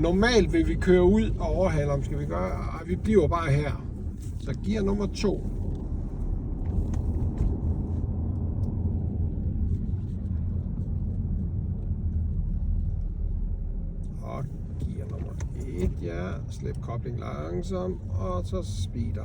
Normalt vil vi køre ud og overhale ham. Skal vi gøre? Ej, vi bliver bare her. Så gear nummer 2. Og gear nummer 1, ja. Slip kobling langsomt, og så speeder.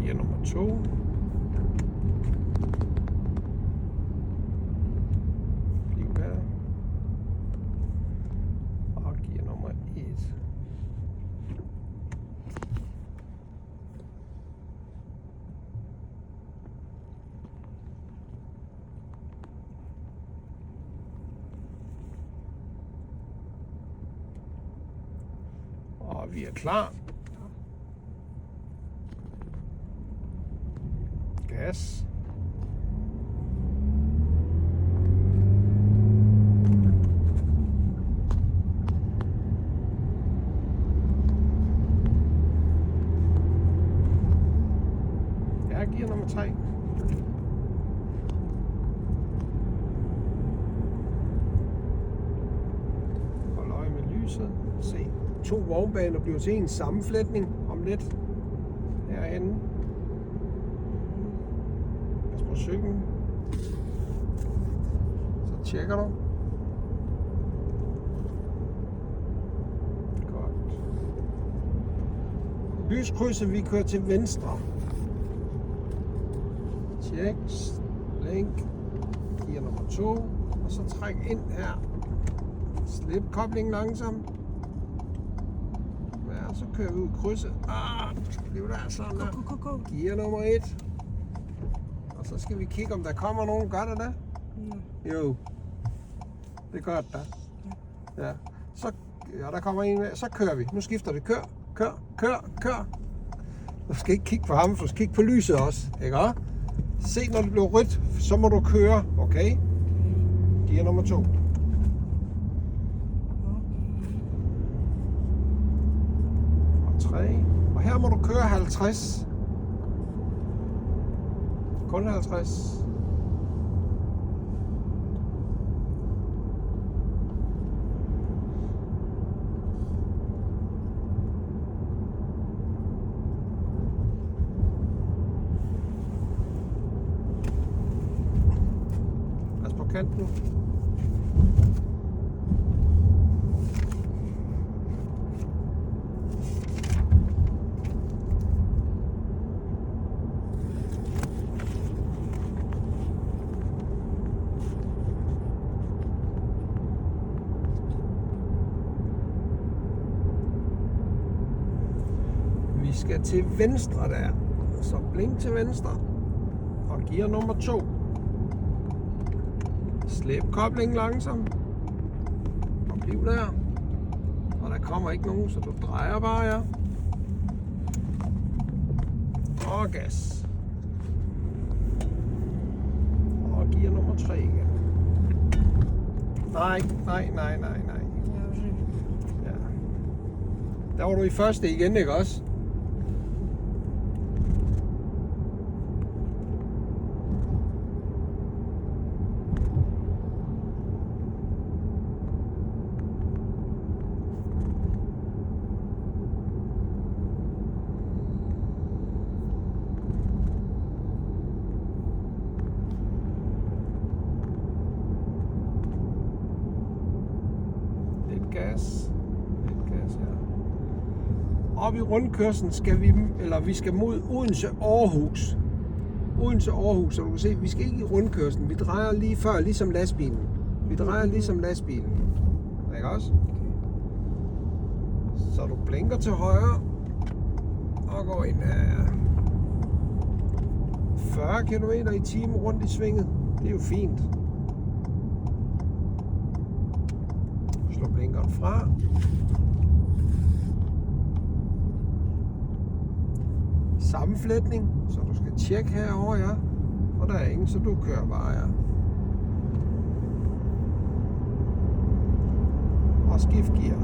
Gear nummer 2. Bliv her. Og gear nummer 1. Og vi er klar. Gas. Ja, gear nummer 3. Hold øje med lyset. Se, 2 vognbaner bliver til en sammenflætning om lidt herhenne. Pas på cyklen. Så tjekker du. Godt. Lyskrydset, vi kører til venstre. Tjek. Blink. Gear nummer 2. Og så træk ind her. Slip koblingen langsomt. Ja, så kører vi ud i krydset. Det er der sådan der. Gear nummer 1. Og så skal vi kigge, om der kommer nogen. Gør der det? Jo. Det gør det da. Ja. Så, ja, der kommer en med. Så kører vi. Nu skifter vi. Kør. Du skal ikke kigge på ham, du skal kigge på lyset også. Ikke også? Se, når det bliver rødt, så må du køre. Okay? Gear nummer 2. Og 3. Og her må du køre 50. Kun 50. Pas på kanten. Vi skal til venstre der. Så blink til venstre. Og gear nummer 2. Slip koblingen langsomt. Og bliv der. Og der kommer ikke nogen, så du drejer bare, ja. Og gas. Og gear nummer 3 igen. Nej. Ja. Der var du i første igen, ikke også? Lidt gas, ja. Op i rundkørslen skal vi skal mod Odense Aarhus. Så du kan se, vi skal ikke i rundkørslen. Vi drejer lige før, ligesom lastbilen. Ikke også? Så du blinker til højre og går ind her. 40 km/t rundt i svinget. Det er jo fint. Slå blinkeren fra. Sammenflætning, så du skal tjekke herover, ja. Og der er ingen, så du kører bare, ja. Og skift gear.